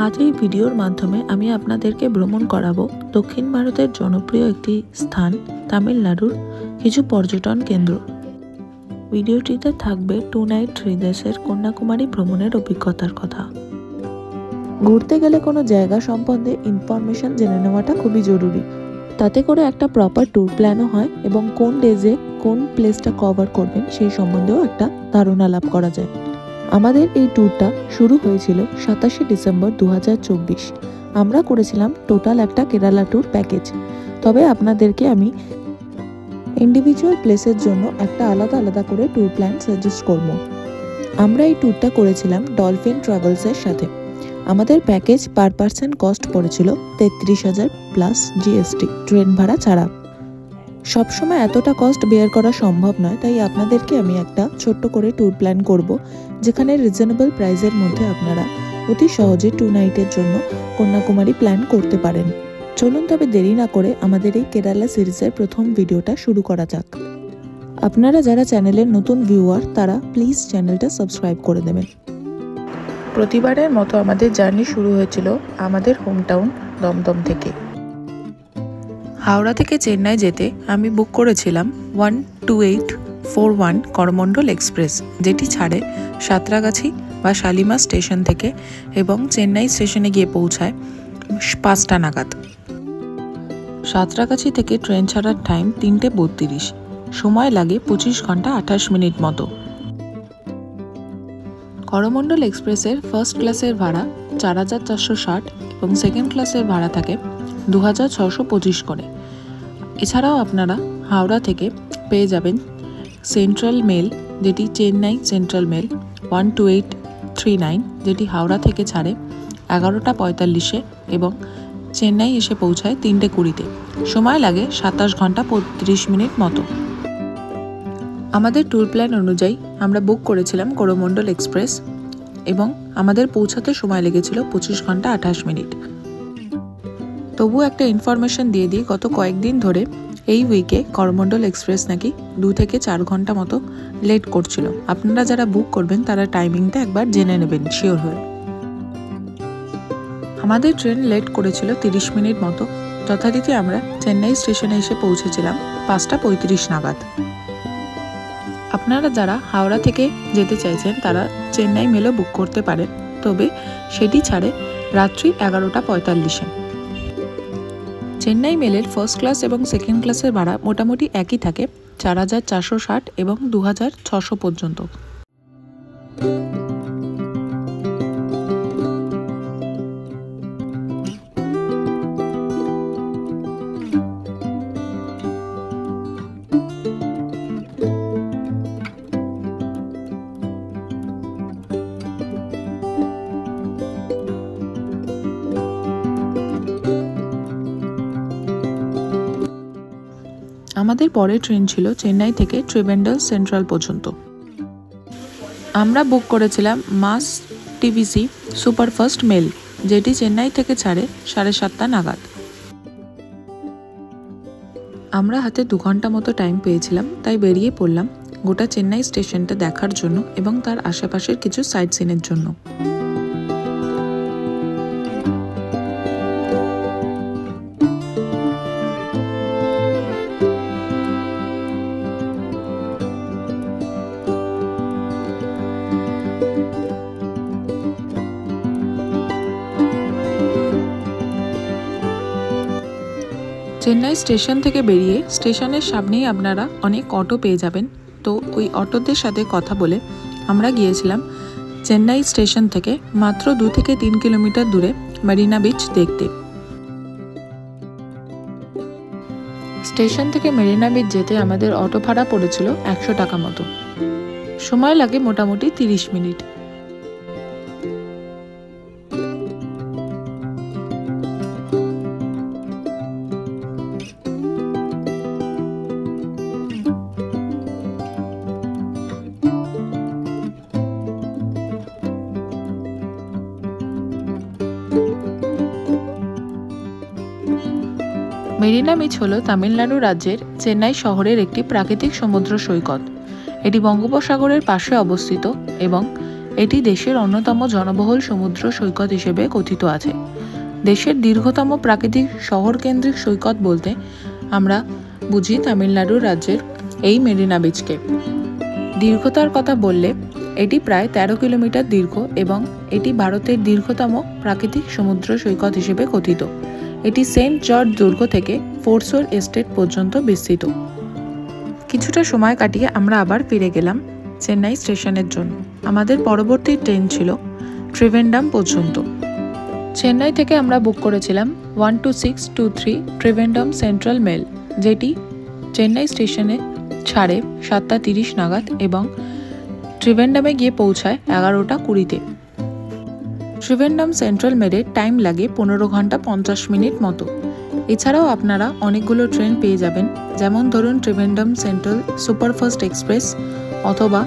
আজ এই ভিডিওর মাধ্যমে আমি আপনাদেরকে ভ্রমণ করাবো দক্ষিণ ভারতের জনপ্রিয় একটি স্থান তামিলনাড়ুর কিছু পর্যটন কেন্দ্র। ভিডিওটিতে থাকবে 2 নাইট 3 ডেজের কন্যাকুমারী ভ্রমণের অভিজ্ঞতার কথা। ঘুরতে গেলে কোনো জায়গা সম্বন্ধে ইনফরমেশন জেনে নেওয়াটা খুবই জরুরি। তাতে করে একটা প্রপার ট্যুর প্ল্যানও হয় এবং কোন ডেজে কোন প্লেসটা কভার করবেন সেই সম্বন্ধেও একটা ধারণা লাভ করা যায়। আমাদের এই ট্যুরটা শুরু হয়েছিল 27শে ডিসেম্বর 2024। আমরা করেছিলাম টোটাল একটা কেরালা ট্যুর প্যাকেজ। তবে আপনাদেরকে আমি ইন্ডিভিজুয়াল প্লেসের জন্য একটা আলাদা আলাদা করে ট্যুর প্ল্যান সাজেস্ট করব। আমরা এই ট্যুরটা করেছিলাম ডলফিন ট্রাভেলসের সাথে। আমাদের প্যাকেজ পার পার্সন কস্ট পড়েছিল 33,000 প্লাস জিএসটি, ট্রেন ভাড়া ছাড়া। সবসময় এতটা কস্ট বেয়ার করা সম্ভব নয়, তাই আপনাদেরকে আমি একটা ছোট্ট করে ট্যুর প্ল্যান করব, যেখানে রিজনেবল প্রাইসের মধ্যে আপনারা অতি সহজে 2 নাইটের জন্য কন্যাকুমারী প্ল্যান করতে পারেন। চলুন তবে দেরি না করে আমাদের এই কেরালা সিরিজের প্রথম ভিডিওটা শুরু করা যাক। আপনারা যারা চ্যানেলের নতুন ভিউয়ার তারা প্লিজ চ্যানেলটা সাবস্ক্রাইব করে দেবেন। প্রতিবারের মতো আমাদের জার্নি শুরু হয়েছিল আমাদের হোম টাউন দমদম থেকে। হাওড়া থেকে চেন্নাই যেতে আমি বুক করেছিলাম 12841 করমণ্ডল এক্সপ্রেস, যেটি ছাড়ে সাঁতরাগাছি বা শালিমার স্টেশন থেকে এবং চেন্নাই স্টেশনে গিয়ে পৌঁছায় 5টা নাগাদ। সাঁতরাগাছি থেকে ট্রেন ছাড়ার টাইম 3:32, সময় লাগে 25 ঘন্টা 28 মিনিট মতো। করমণ্ডল এক্সপ্রেসের ফার্স্ট ক্লাসের ভাড়া 4,460 এবং সেকেন্ড ক্লাসের ভাড়া থাকে 2,625 করে। এছাড়াও আপনারা হাওড়া থেকে পেয়ে যাবেন সেন্ট্রাল মেল, যেটি চেন্নাই সেন্ট্রাল মেল 12839, যেটি হাওড়া থেকে ছাড়ে 11:45 এবং চেন্নাই এসে পৌঁছায় 3:20। সময় লাগে 27 ঘন্টা 35 মিনিট মতো। আমাদের ট্যুর প্ল্যান অনুযায়ী আমরা বুক করেছিলাম করমণ্ডল এক্সপ্রেস এবং আমাদের পৌঁছাতে সময় লেগেছিল 25 ঘন্টা 28 মিনিট। তবু একটা ইনফরমেশন দিয়ে দিই, গত কয়েকদিন ধরে এই উইকে করমণ্ডল এক্সপ্রেস নাকি 2 থেকে 4 ঘন্টা মতো লেট করছিল। আপনারা যারা বুক করবেন তারা টাইমিংটা একবার জেনে নেবেন শিওর হয়ে। আমাদের ট্রেন লেট করেছিল 30 মিনিট মতো। যথারীতি আমরা চেন্নাই স্টেশনে এসে পৌঁছেছিলাম 5:35 নাগাদ। আপনারা যারা হাওড়া থেকে যেতে চাইছেন তারা চেন্নাই মেলও বুক করতে পারেন, তবে সেটি ছাড়ে রাত্রি 11:45। চেন্নাই মেলের ফার্স্ট ক্লাস এবং সেকেন্ড ক্লাসের ভাড়া মোটামুটি একই থাকে, 4,460 এবং 2,600 পর্যন্ত। আমাদের পরের ট্রেন ছিল চেন্নাই থেকে ট্রিভেন্ড্রাল সেন্ট্রাল পর্যন্ত। আমরা বুক করেছিলাম মাস টিভিসি সুপারফাস্ট মেল, যেটি চেন্নাই থেকে ছাড়ে 7:30 নাগাদ। আমরা হাতে 2 ঘন্টা মতো টাইম পেয়েছিলাম, তাই বেরিয়ে পড়লাম গোটা চেন্নাই স্টেশনটা দেখার জন্য এবং তার আশেপাশের কিছু সাইট সিনের জন্য। চেন্নাই স্টেশন থেকে বেরিয়ে স্টেশনের সামনেই আপনারা অনেক অটো পেয়ে যাবেন। তো ওই অটোদের সাথে কথা বলে আমরা গিয়েছিলাম চেন্নাই স্টেশন থেকে মাত্র 2 থেকে 3 কিলোমিটার দূরে মেরিনা বিচ দেখতে। স্টেশন থেকে মেরিনা বিচ যেতে আমাদের অটো ভাড়া পড়েছিল 100 টাকা মতো। সময় লাগে মোটামুটি 30 মিনিট। মেরিনা বিচ হল তামিলনাড়ু রাজ্যের চেন্নাই শহরের একটি প্রাকৃতিক সমুদ্র সৈকত। এটি বঙ্গোপসাগরের পাশে অবস্থিত এবং এটি দেশের অন্যতম জনবহুল সমুদ্র সৈকত হিসেবে কথিত আছে। দেশের দীর্ঘতম প্রাকৃতিক শহর কেন্দ্রিক সৈকত বলতে আমরা বুঝি তামিলনাড়ু রাজ্যের এই মেরিনা বিচকে। দীর্ঘতার কথা বললে এটি প্রায় 13 কিলোমিটার দীর্ঘ এবং এটি ভারতের দীর্ঘতম প্রাকৃতিক সমুদ্র সৈকত হিসেবে কথিত। এটি সেন্ট জর্জ দুর্গ থেকে ফোরসোর এস্টেট পর্যন্ত বিস্তৃত। কিছুটা সময় কাটিয়ে আমরা আবার ফিরে গেলাম চেন্নাই স্টেশনের জন্য। আমাদের পরবর্তী ট্রেন ছিল ত্রিভেন্ড্রাম পর্যন্ত। চেন্নাই থেকে আমরা বুক করেছিলাম 12623 ত্রিভেন্ড্রাম সেন্ট্রাল মেল, যেটি চেন্নাই স্টেশনে ছাড়ে 7:30 নাগাদ এবং ত্রিভেন্ড্রামে গিয়ে পৌঁছায় 11টা 20-তে। ত্রিভেন্ড্রাম সেন্ট্রাল মেলের টাইম লাগে 15 ঘন্টা 50 মিনিট মতো। এছাড়াও আপনারা অনেকগুলো ট্রেন পেয়ে যাবেন, যেমন ধরুন ত্রিভেন্ড্রাম সেন্ট্রাল সুপারফাস্ট এক্সপ্রেস অথবা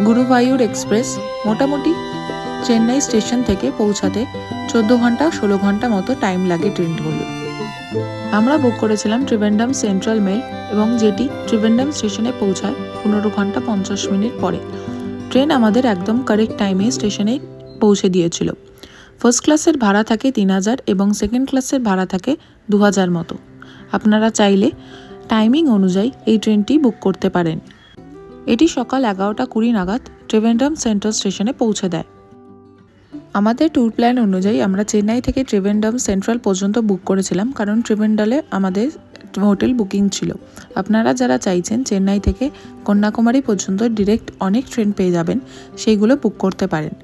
গুরুভায়ুর এক্সপ্রেস। মোটামুটি চেন্নাই স্টেশন থেকে পৌঁছাতে 14 ঘন্টা 16 ঘন্টা মতো টাইম লাগে ট্রেনগুলো। আমরা বুক করেছিলাম ত্রিভেন্ড্রাম সেন্ট্রাল মেল এবং যেটি ত্রিভেন্ড্রাম স্টেশনে পৌঁছায় 15 ঘন্টা 50 মিনিট পরে। ট্রেন আমাদের একদম কারেক্ট টাইমে স্টেশনে পৌঁছে দিয়েছিল। ফার্স্ট ক্লাসের ভাড়া থাকে 3000 এবং সেকেন্ড ক্লাসের ভাড়া থাকে 2000 মতো। আপনারা চাইলে টাইমিং অনুযায়ী এই ট্রেনটি বুক করতে পারেন। এটি সকাল 11টা 20 নাগাদ ত্রিভেন্ড্রাম সেন্ট্রাল স্টেশনে পৌঁছে দেয়। আমাদের ট্যুর প্ল্যান অনুযায়ী আমরা চেন্নাই থেকে ত্রিভেন্ড্রাম সেন্ট্রাল পর্যন্ত বুক করেছিলাম, কারণ ত্রিভেন্ড্রামে আমাদের হোটেল বুকিং ছিল। আপনারা যারা চাইছেন চেন্নাই থেকে কন্যাকুমারী পর্যন্ত ডিরেক্ট অনেক ট্রেন পেয়ে যাবেন, সেইগুলো বুক করতে পারেন।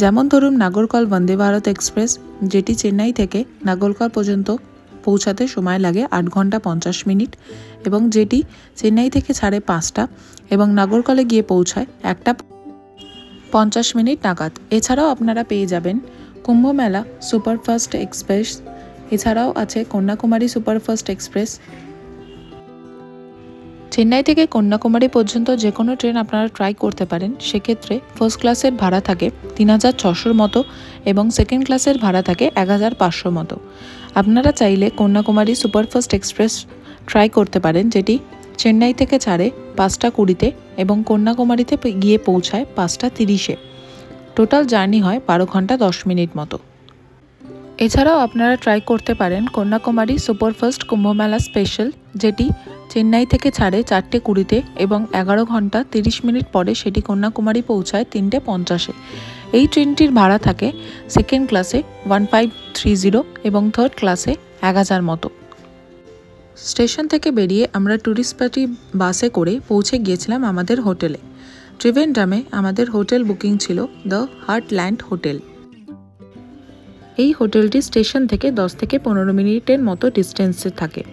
যেমন ধরুন নাগরকল বন্দে ভারত এক্সপ্রেস, যেটি চেন্নাই থেকে নাগরকল পর্যন্ত পৌঁছাতে সময় লাগে 8 ঘন্টা 50 মিনিট এবং যেটি চেন্নাই থেকে ছাড়ে 5টা এবং নাগরকলে গিয়ে পৌঁছায় 1:50 মিনিট নাগাদ। এছাড়াও আপনারা পেয়ে যাবেন কুম্ভমেলা সুপারফাস্ট এক্সপ্রেস, এছাড়াও আছে কন্যাকুমারী সুপারফাস্ট এক্সপ্রেস। চেন্নাই থেকে কন্যাকুমারী পর্যন্ত যে কোনো ট্রেন আপনারা ট্রাই করতে পারেন। সেক্ষেত্রে ফার্স্ট ক্লাসের ভাড়া থাকে 3600 মতো এবং সেকেন্ড ক্লাসের ভাড়া থাকে 1500 মতো। আপনারা চাইলে কন্যাকুমারী সুপারফাস্ট এক্সপ্রেস ট্রাই করতে পারেন, যেটি চেন্নাই থেকে ছাড়ে 5টা 20-তে এবং কন্যাকুমারীতে গিয়ে পৌঁছায় 5টা 30-এ। টোটাল জার্নি হয় 12 ঘন্টা 10 মিনিট মতো। এছাড়াও আপনারা ট্রাই করতে পারেন কন্যাকুমারী সুপারফাস্ট কুম্ভমেলা স্পেশাল, যেটি চেন্নাই থেকে ছাড়ে 4টে 20-তে এবং 11 ঘন্টা 30 মিনিট পরে সেটি কন্যাকুমারী পৌঁছায় 3টে 50-এ। এই ট্রেনটির ভাড়া থাকে সেকেন্ড ক্লাসে 1530 এবং থার্ড ক্লাসে 1000 মতো। স্টেশন থেকে বেরিয়ে আমরা ট্যুরিস্ট পার্টি বাসে করে পৌঁছে গিয়েছিলাম আমাদের হোটেলে। ত্রিভেন্ড্রামে আমাদের হোটেল বুকিং ছিল দ্য হার্টল্যান্ড হোটেল। এই হোটেলটি স্টেশন থেকে 10 থেকে 15 মিনিটের মতো ডিস্টেন্সে থাকে।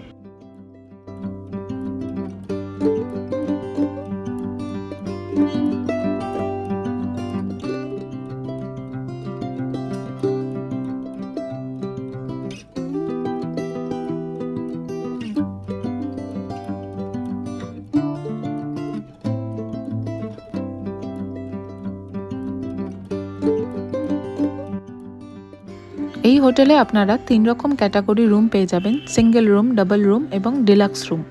এই হোটেলে আপনারা 3 রকম ক্যাটাগরি রুম পেয়ে যাবেন, সিঙ্গেল রুম, ডাবল রুম এবং ডিলাক্স রুম।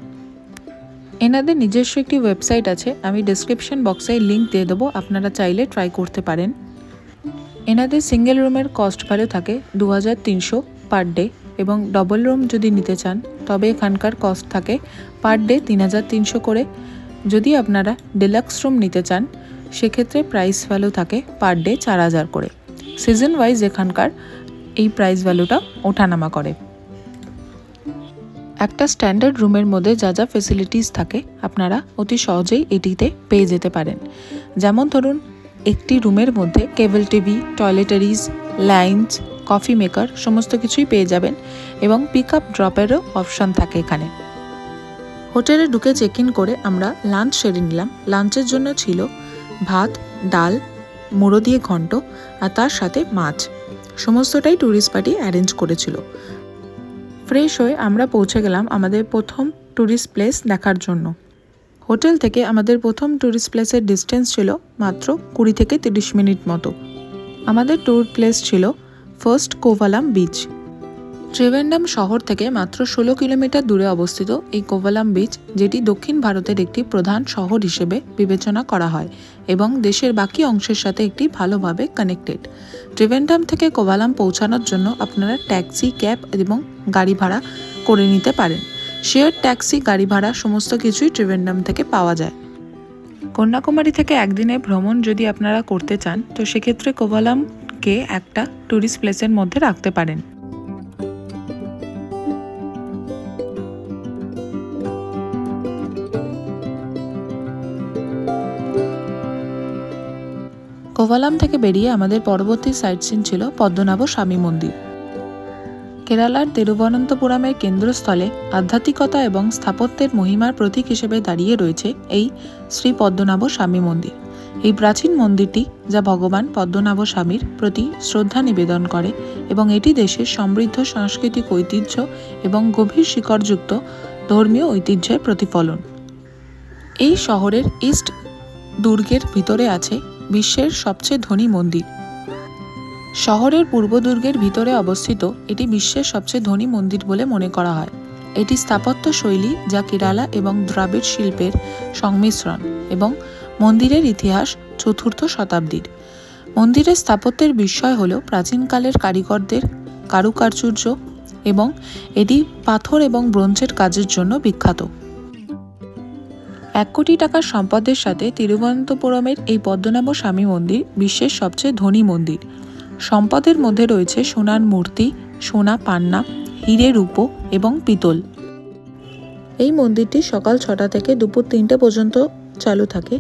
এনাদের নিজস্ব একটি ওয়েবসাইট আছে, আমি ডেসক্রিপশন বক্সে লিঙ্ক দিয়ে দেবো, আপনারা চাইলে ট্রাই করতে পারেন। এনাদের সিঙ্গেল রুমের কস্ট ভ্যালু থাকে 2300 পার ডে এবং ডবল রুম যদি নিতে চান তবে এখানকার কস্ট থাকে পার ডে 3300 করে। যদি আপনারা ডিলাক্স রুম নিতে চান সেক্ষেত্রে প্রাইস ভ্যালু থাকে পার ডে 4000 করে। সিজন ওয়াইজ এখানকার এই প্রাইস ভ্যালুটা ওঠানামা করে। একটা স্ট্যান্ডার্ড রুমের মধ্যে যা যা ফেসিলিটিস থাকে আপনারা অতি সহজেই এটিতে পেয়ে যেতে পারেন। যেমন ধরুন একটি রুমের মধ্যে কেবল TV, toiletries, linens, coffee maker সমস্ত কিছুই পেয়ে যাবেন এবং পিক আপ ড্রপেরও অপশন থাকে এখানে। হোটেলে ঢুকে চেক ইন করে আমরা লাঞ্চ সেরে নিলাম। লাঞ্চের জন্য ছিল ভাত, ডাল, মুড়ো দিয়ে ঘন্ট আর তার সাথে মাছ। সমস্তটাই ট্যুরিস্ট পার্টি অ্যারেঞ্জ করেছিল। ফ্রেশ হয়ে আমরা পৌঁছে গেলাম আমাদের প্রথম ট্যুরিস্ট প্লেস দেখার জন্য। হোটেল থেকে আমাদের প্রথম ট্যুরিস্ট প্লেসের ডিস্টেন্স ছিল মাত্র 20 থেকে 30 মিনিট মতো। আমাদের ট্যুর প্লেস ছিল ফার্স্ট কোভালাম বিচ। ত্রিভেন্দ্রম শহর থেকে মাত্র 16 কিলোমিটার দূরে অবস্থিত এই কোভালাম বিচ, যেটি দক্ষিণ ভারতের একটি প্রধান শহর হিসেবে বিবেচনা করা হয় এবং দেশের বাকি অংশের সাথে একটি ভালোভাবে কানেক্টেড। ত্রিভেন্দ্রম থেকে কোভালাম পৌঁছানোর জন্য আপনারা ট্যাক্সি, ক্যাব এবং গাড়ি ভাড়া করে নিতে পারেন। শেয়ার ট্যাক্সি, গাড়ি ভাড়া সমস্ত কিছুই ত্রিভেন্দ্রম থেকে পাওয়া যায়। কন্যাকুমারী থেকে একদিনের ভ্রমণ যদি আপনারা করতে চান, তো সেক্ষেত্রে কোভালামকে একটা ট্যুরিস্ট প্লেসের মধ্যে রাখতে পারেন। কোভালাম থেকে বেরিয়ে আমাদের পরবর্তী সাইট সিন ছিল পদ্মনাভ স্বামী মন্দির। কেরালার তিরুবনন্তপুরমের কেন্দ্রস্থলে আধ্যাত্মিকতা এবং স্থাপত্যের মহিমার প্রতীক হিসেবে দাঁড়িয়ে রয়েছে এই শ্রী পদ্মনাভ স্বামী মন্দির। এই প্রাচীন মন্দিরটি, যা ভগবান পদ্মনাভ স্বামীর প্রতি শ্রদ্ধা নিবেদন করে এবং এটি দেশের সমৃদ্ধ সাংস্কৃতিক ঐতিহ্য এবং গভীর শিকড়যুক্ত ধর্মীয় ঐতিহ্যের প্রতিফলন। এই শহরের ইস্ট দুর্গের ভিতরে আছে বিশ্বের সবচেয়ে ধনী মন্দির। শহরের পূর্ব দুর্গের ভিতরে অবস্থিত এটি বিশ্বের সবচেয়ে ধনী মন্দির বলে মনে করা হয়। এটি স্থাপত্য শৈলী যা কেরালা এবং দ্রাবিড় শিল্পের সংমিশ্রণ এবং মন্দিরের ইতিহাস 4th শতাব্দীর। মন্দিরের স্থাপত্যের বিস্ময় হল প্রাচীনকালের কারিগরদের কারুকার্য এবং এটি পাথর এবং ব্রোঞ্জের কাজের জন্য বিখ্যাত। 1 কোটি টাকার সম্পদের সাথে তিরুবনন্তপুরমের এই পদ্মনাভ স্বামী মন্দির বিশ্বের সবচেয়ে ধনী মন্দির। সম্পদের মধ্যে রয়েছে সোনার মূর্তি, সোনা পান্না, হিরে, রূপো এবং পিতল। এই মন্দিরটি সকাল 6টা থেকে দুপুর 3টে পর্যন্ত চালু থাকে,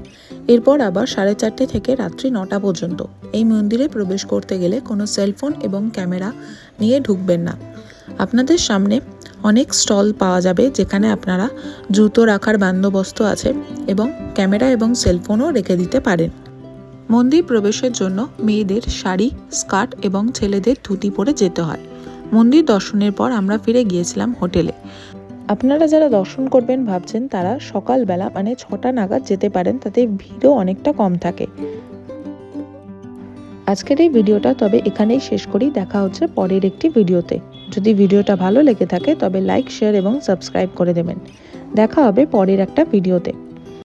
এরপর আবার 4:30 থেকে রাত্রি 9টা পর্যন্ত। এই মন্দিরে প্রবেশ করতে গেলে কোনো সেলফোন এবং ক্যামেরা নিয়ে ঢুকবেন না। আপনাদের সামনে অনেক স্টল পাওয়া যাবে যেখানে আপনারা জুতো রাখার বন্দোবস্ত আছে এবং ক্যামেরা এবং সেলফোনও রেখে দিতে পারেন। মন্দির প্রবেশের জন্য মেয়েদের শাড়ি, স্কার্ট এবং ছেলেদের ধুতি পরে যেতে হয়। মন্দির দর্শনের পর আমরা ফিরে গিয়েছিলাম হোটেলে। আপনারা যারা দর্শন করবেন ভাবছেন, তারা সকালবেলা মানে 6টা নাগাদ যেতে পারেন, তাতে ভিড়ও অনেকটা কম থাকে। আজকের এই ভিডিওটা তবে এখানেই শেষ করি। দেখা হচ্ছে পরের একটি ভিডিওতে। যদি ভিডিওটা ভালো লেগে থাকে তবে লাইক, শেয়ার এবং সাবস্ক্রাইব করে দেবেন। দেখা হবে পরের একটা ভিডিওতে।